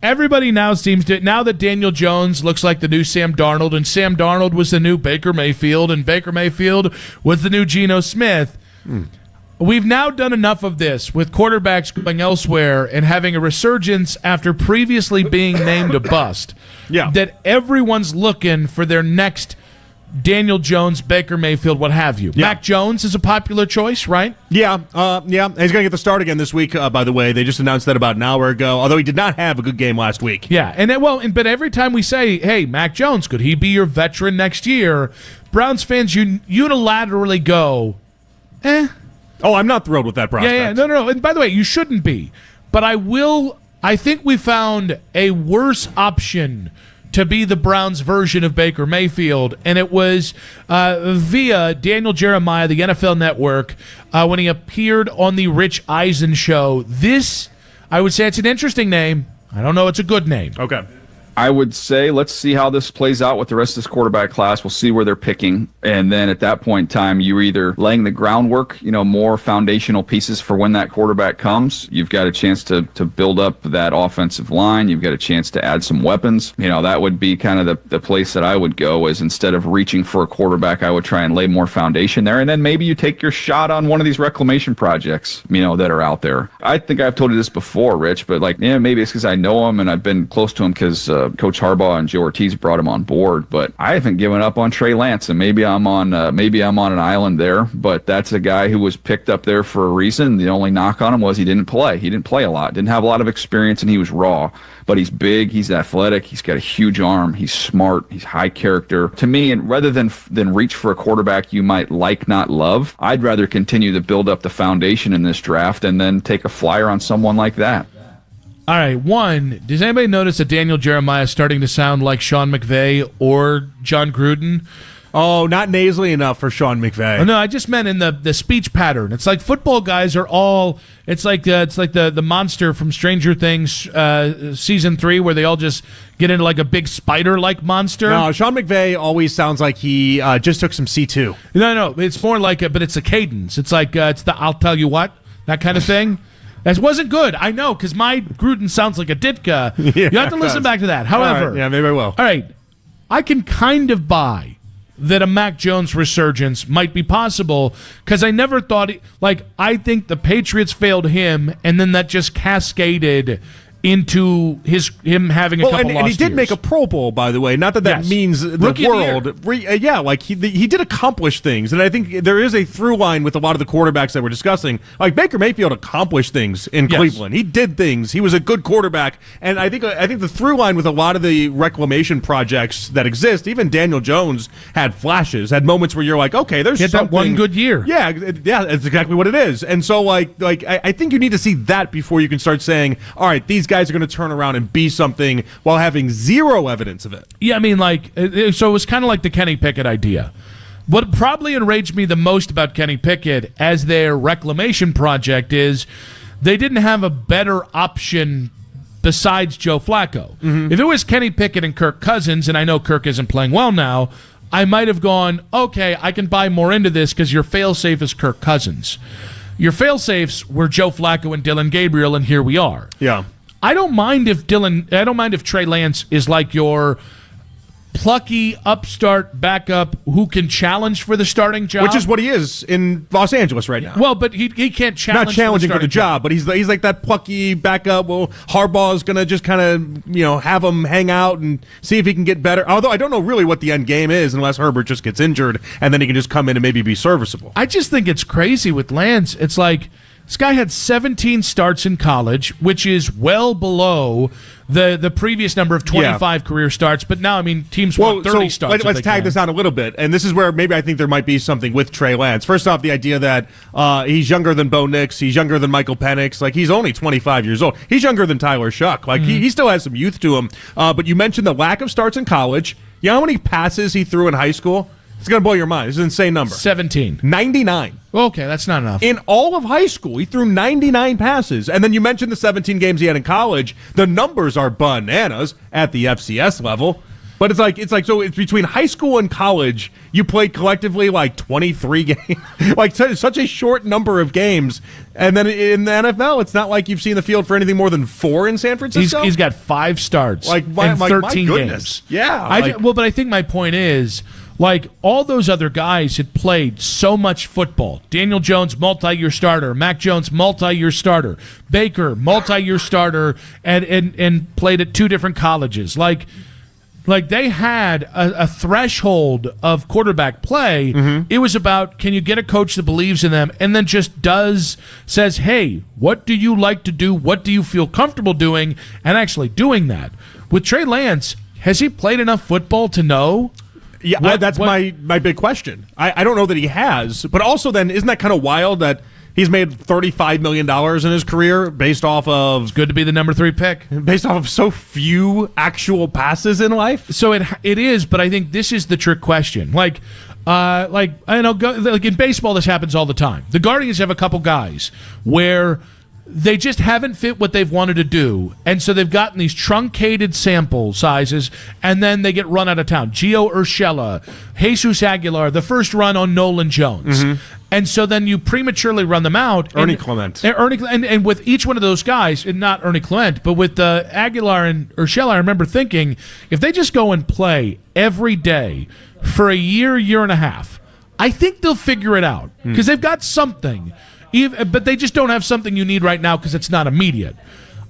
Everybody now seems to, now that Daniel Jones looks like the new Sam Darnold, and Sam Darnold was the new Baker Mayfield, and Baker Mayfield was the new Geno Smith. We've now done enough of this with quarterbacks going elsewhere and having a resurgence after previously being named a bust. That everyone's looking for their next Daniel Jones, Baker Mayfield, what have you. Mac Jones is a popular choice, right? Yeah. He's going to get the start again this week, by the way. They just announced that about an hour ago, although he did not have a good game last week. Yeah, but every time we say, hey, Mac Jones, could he be your veteran next year? Browns fans unilaterally go, Oh, I'm not thrilled with that prospect. No. And by the way, you shouldn't be. But I think we found a worse option to be the Browns' version of Baker Mayfield, and it was via Daniel Jeremiah, the NFL Network, when he appeared on the Rich Eisen show. This, I would say it's an interesting name. I don't know it's a good name. Okay. I would say let's see how this plays out with the rest of this quarterback class. We'll see where they're picking. And then at that point in time, you're either laying the groundwork, more foundational pieces for when that quarterback comes. You've got a chance to build up that offensive line. You've got a chance to add some weapons. That would be kind of the place that I would go, is instead of reaching for a quarterback, I would try and lay more foundation there. And then maybe you take your shot on one of these reclamation projects, that are out there. I think I've told you this before, Rich, but maybe it's because I know him and I've been close to him because Coach Harbaugh and Joe Ortiz brought him on board, but I haven't given up on Trey Lance, and maybe I'm on an island there, but that's a guy who was picked up there for a reason. The only knock on him was he didn't play. He didn't play a lot, didn't have a lot of experience, and he was raw. But he's big, he's athletic, he's got a huge arm, he's smart, he's high character. To me, and rather than reach for a quarterback you might like, not love, I'd rather continue to build up the foundation in this draft and then take a flyer on someone like that. All right, one, does anybody notice that Daniel Jeremiah is starting to sound like Sean McVay or John Gruden? Oh, not nasally enough for Sean McVay. Oh, no, I just meant in the speech pattern. It's like football guys are all. It's like the monster from Stranger Things season 3, where they all just get into like a big spider-like monster. No, Sean McVay always sounds like he just took some C2. No, it's more like but it's a cadence. It's like it's the I'll tell you what, that kind of thing. That wasn't good. I know, because my Gruden sounds like a Ditka. You have to listen back to that. However, right. Yeah, maybe I will. All right, I can kind of buy that a Mac Jones resurgence might be possible, because I never thought I think the Patriots failed him, and then that just cascaded into him having a couple lost and he did years. make a Pro Bowl, by the way. Not that means the Rookie world. of the year. He did accomplish things, and I think there is a through line with a lot of the quarterbacks that we're discussing. Like Baker Mayfield accomplished things in Cleveland. He did things. He was a good quarterback, and I think the through line with a lot of the reclamation projects that exist, even Daniel Jones had flashes, had moments where you're like, okay, there's something. That one good year. Yeah, that's exactly what it is. And so, I think you need to see that before you can start saying, all right, these guys are going to turn around and be something while having zero evidence of it. Yeah, I mean, so it was kind of like the Kenny Pickett idea. What probably enraged me the most about Kenny Pickett as their reclamation project is they didn't have a better option besides Joe Flacco. Mm-hmm. If it was Kenny Pickett and Kirk Cousins, and I know Kirk isn't playing well now, I might have gone, okay, I can buy more into this because your fail-safe is Kirk Cousins. Your fail-safes were Joe Flacco and Dylan Gabriel, and here we are. Yeah. I don't mind if Trey Lance is like your plucky upstart backup who can challenge for the starting job, which is what he is in Los Angeles right now. Well, but he can't challenge. Not challenging for the job, but he's like that plucky backup. Well, Harbaugh's gonna just kind of have him hang out and see if he can get better. Although I don't know really what the end game is unless Herbert just gets injured and then he can just come in and maybe be serviceable. I just think it's crazy with Lance. It's like this guy had 17 starts in college, which is well below the previous number of 25 career starts. But now, I mean, teams want 30 starts. Let's tag this out a little bit. And this is where maybe I think there might be something with Trey Lance. First off, the idea that he's younger than Bo Nix. He's younger than Michael Penix. He's only 25 years old. He's younger than Tyler Shuck. He still has some youth to him. But you mentioned the lack of starts in college. You know how many passes he threw in high school? It's going to blow your mind. It's an insane number. 17. 99. Okay, that's not enough. In all of high school, he threw 99 passes. And then you mentioned the 17 games he had in college. The numbers are bananas at the FCS level. But so it's between high school and college, you played collectively like 23 games, like such a short number of games. And then in the NFL, it's not like you've seen the field for anything more than 4 in San Francisco. He's got 5 starts in 13 games. Yeah. But I think my point is, like, all those other guys had played so much football. Daniel Jones, multi-year starter. Mac Jones, multi-year starter. Baker, multi-year starter, and played at 2 different colleges. Like they had a threshold of quarterback play. Mm-hmm. It was about, can you get a coach that believes in them and then just says, hey, what do you like to do? What do you feel comfortable doing? And actually doing that. With Trey Lance, has he played enough football to know? Yeah, that's my big question. I don't know that he has, but also then isn't that kind of wild that he's made $35 million in his career based off of... It's good to be the number 3 pick. Based off of so few actual passes in life? So it is, but I think this is the trick question. Like in baseball, this happens all the time. The Guardians have a couple guys where they just haven't fit what they've wanted to do, and so they've gotten these truncated sample sizes, and then they get run out of town. Gio Urshela, Jesus Aguilar, the first run on Nolan Jones. Mm-hmm. And so then you prematurely run them out. Ernie Clement. And with each one of those guys, and not Ernie Clement, but with Aguilar and Urshela, I remember thinking, if they just go and play every day for a year and a half, I think they'll figure it out, because they've got something. But they just don't have something you need right now because it's not immediate.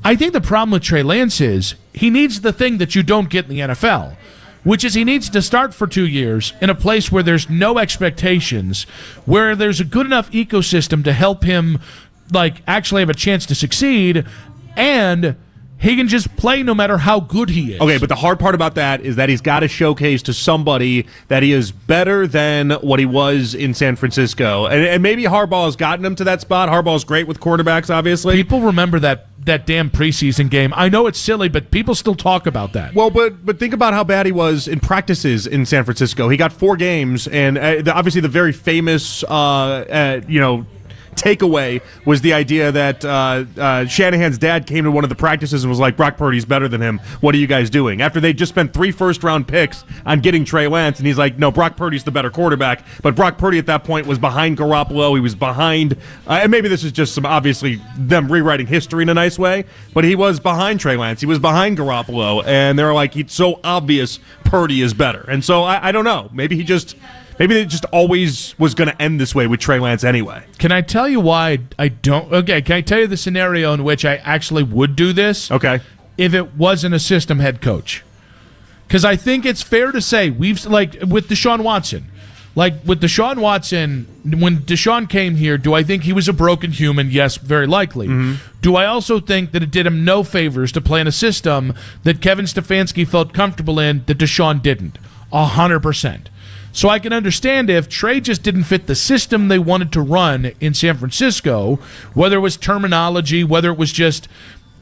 I think the problem with Trey Lance is he needs the thing that you don't get in the NFL, which is he needs to start for 2 years in a place where there's no expectations, where there's a good enough ecosystem to help him actually have a chance to succeed, and he can just play no matter how good he is. Okay, but the hard part about that is that he's got to showcase to somebody that he is better than what he was in San Francisco. And maybe Harbaugh has gotten him to that spot. Harbaugh's great with quarterbacks, obviously. People remember that damn preseason game. I know it's silly, but people still talk about that. Well, but think about how bad he was in practices in San Francisco. He got 4 games, and obviously the very famous, takeaway was the idea that Shanahan's dad came to one of the practices and was like, Brock Purdy's better than him. What are you guys doing? After they just spent 3 first-round picks on getting Trey Lance, and he's like, no, Brock Purdy's the better quarterback. But Brock Purdy at that point was behind Garoppolo. He was behind, and maybe this is just obviously them rewriting history in a nice way, but he was behind Trey Lance. He was behind Garoppolo, and they were like, it's so obvious Purdy is better. And so I don't know. Maybe it just always was going to end this way with Trey Lance anyway. Can I tell you why I don't? Okay, can I tell you the scenario in which I actually would do this? Okay. If it wasn't a system head coach. Because I think it's fair to say, with Deshaun Watson. With Deshaun Watson, when Deshaun came here, do I think he was a broken human? Yes, very likely. Mm-hmm. Do I also think that it did him no favors to play in a system that Kevin Stefanski felt comfortable in that Deshaun didn't? 100%. So I can understand if Trey just didn't fit the system they wanted to run in San Francisco, whether it was terminology, whether it was just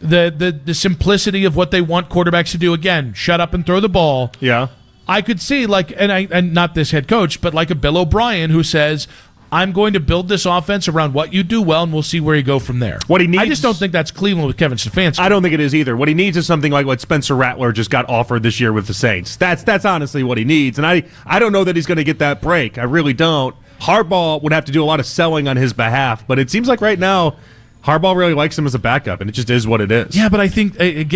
the simplicity of what they want quarterbacks to do. Again, shut up and throw the ball. Yeah. I could see, and not this head coach, but like a Bill O'Brien who says, I'm going to build this offense around what you do well, and we'll see where you go from there. What he needs, I just don't think that's Cleveland with Kevin Stefanski. I don't think it is either. What he needs is something like what Spencer Rattler just got offered this year with the Saints. That's honestly what he needs, and I don't know that he's going to get that break. I really don't. Harbaugh would have to do a lot of selling on his behalf, but it seems like right now Harbaugh really likes him as a backup, and it just is what it is. Yeah, but I think 8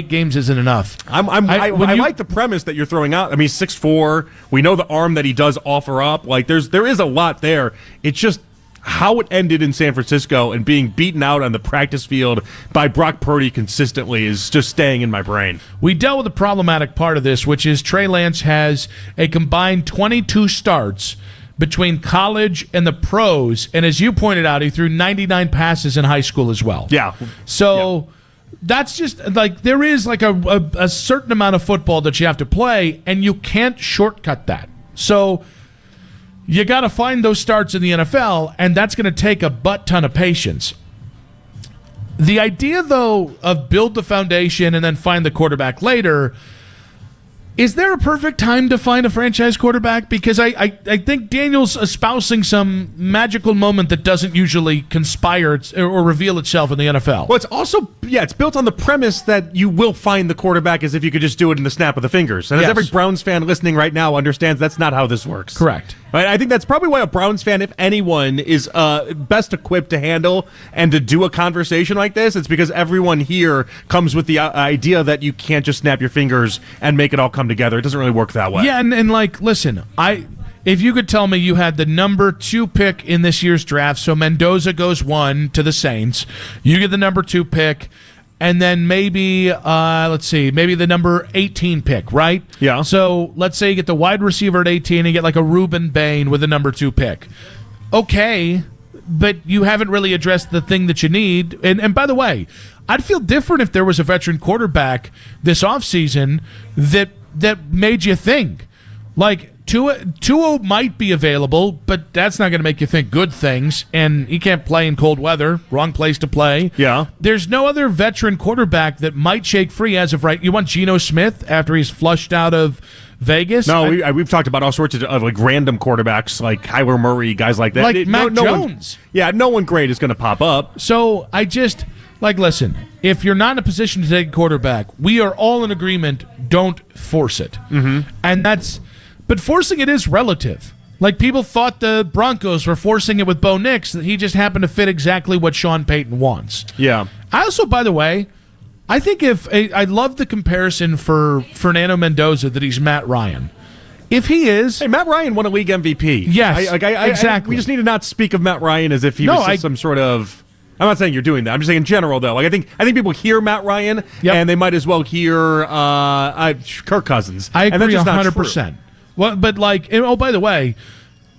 games isn't enough. I like the premise that you're throwing out. I mean, 6'4". We know the arm that he does offer up. There is a lot there. It's just how it ended in San Francisco and being beaten out on the practice field by Brock Purdy consistently is just staying in my brain. We dealt with the problematic part of this, which is Trey Lance has a combined 22 starts between college and the pros, and as you pointed out, he threw 99 passes in high school as well. Yeah. So that's just there is a certain amount of football that you have to play, and you can't shortcut that. So you got to find those starts in the NFL, and that's going to take a butt ton of patience. The idea, though, of build the foundation and then find the quarterback later, Is there a perfect time to find a franchise quarterback? Because I think Daniel's espousing some magical moment that doesn't usually conspire or reveal itself in the NFL. Well, it's also, it's built on the premise that you will find the quarterback as if you could just do it in the snap of the fingers. And as every Browns fan listening right now understands, that's not how this works. Correct. Right? I think that's probably why a Browns fan, if anyone, is best equipped to handle and to do a conversation like this. It's because everyone here comes with the idea that you can't just snap your fingers and make it all come together. It doesn't really work that way. Yeah, and like, listen, if you could tell me you had the number 2 pick in this year's draft, so Mendoza goes 1 to the Saints, you get the number 2 pick, and then maybe, maybe the number 18 pick, right? Yeah. So let's say you get the wide receiver at 18 and you get like a Reuben Bain with the number 2 pick. Okay, but you haven't really addressed the thing that you need. And by the way, I'd feel different if there was a veteran quarterback this offseason that made you think. Like, Tua might be available, but that's not going to make you think good things, and he can't play in cold weather. Wrong place to play. Yeah. There's no other veteran quarterback that might shake free as of right. You want Geno Smith after he's flushed out of Vegas? No, we've talked about all sorts of like random quarterbacks, like Kyler Murray, guys like that. Like Mac Jones. No one great is going to pop up. So I just, listen, if you're not in a position to take a quarterback, we are all in agreement, don't force it. Mm-hmm. And but forcing it is relative. Like, people thought the Broncos were forcing it with Bo Nix, that he just happened to fit exactly what Sean Payton wants. Yeah. I also, by the way, I think I love the comparison for Fernando Mendoza that he's Matt Ryan. If he is... Hey, Matt Ryan won a league MVP. Yes, exactly. We just need to not speak of Matt Ryan as if he was some sort of... I'm not saying you're doing that. I'm just saying in general, though. Like, I think people hear Matt Ryan, and they might as well hear Kirk Cousins. I agree, and that's just 100%. Well, but by the way,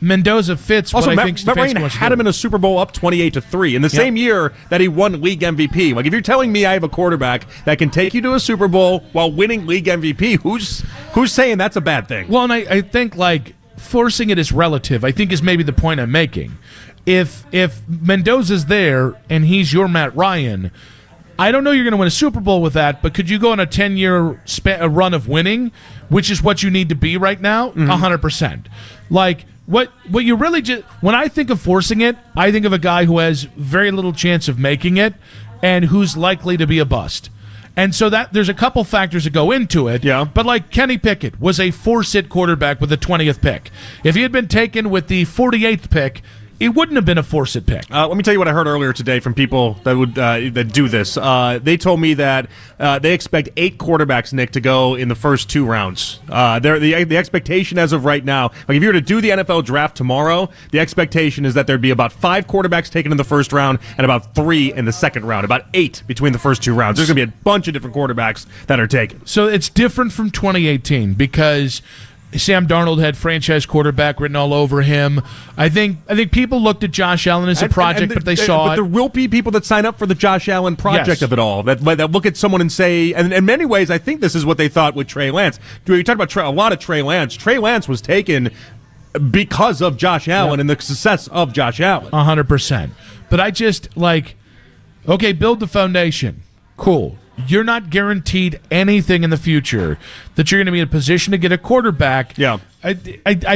Mendoza fits also, what I think Matt Ryan had him in a Super Bowl up 28-3 in the same year that he won league MVP. Like, if you're telling me I have a quarterback that can take you to a Super Bowl while winning league MVP, who's saying that's a bad thing? Well, and I think, forcing it is relative, I think is maybe the point I'm making. If Mendoza's there and he's your Matt Ryan, I don't know you're going to win a Super Bowl with that, but could you go on a 10-year run of winning, which is what you need to be right now? 100%. Like, what you really just... When I think of forcing it, I think of a guy who has very little chance of making it and who's likely to be a bust. And so that there's a couple factors that go into it. Yeah. But like Kenny Pickett was a force-it quarterback with the 20th pick. If he had been taken with the 48th pick, it wouldn't have been a force-it pick. Let me tell you what I heard earlier today from people that would that do this. They told me that they expect 8 quarterbacks, Nick, to go in the first 2 rounds. The expectation as of right now, like if you were to do the NFL draft tomorrow, the expectation is that there'd be about 5 quarterbacks taken in the first round and about 3 in the second round, about 8 between the first 2 rounds. There's going to be a bunch of different quarterbacks that are taken. So it's different from 2018 because Sam Darnold had franchise quarterback written all over him. I think people looked at Josh Allen as a project, but they saw it. But there will be people that sign up for the Josh Allen project of it all, that look at someone and say, and in many ways, I think this is what they thought with Trey Lance. You talk about a lot of Trey Lance. Trey Lance was taken because of Josh Allen and the success of Josh Allen. 100%. But I just, okay, build the foundation. Cool. You're not guaranteed anything in the future that you're going to be in a position to get a quarterback. Yeah. I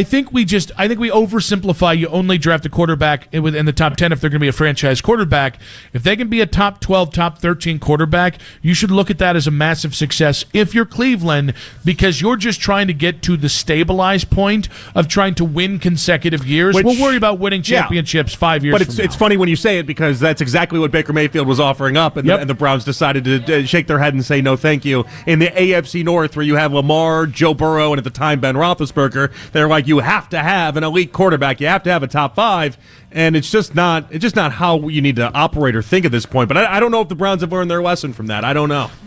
think we oversimplify. You only draft a quarterback in the top 10 if they're going to be a franchise quarterback. If they can be a top 12, top 13 quarterback, you should look at that as a massive success if you're Cleveland, because you're just trying to get to the stabilized point of trying to win consecutive years. We'll worry about winning championships 5 years from now. It's funny when you say it, because that's exactly what Baker Mayfield was offering up, and the Browns decided to shake their head and say no thank you. In the AFC North, where you have Lamar, Joe Burrow, and at the time Ben Roethlisberger, they're like, you have to have an elite quarterback, you have to have a top 5, and it's just not how you need to operate or think at this point. But I don't know if the Browns have learned their lesson from that. I don't know.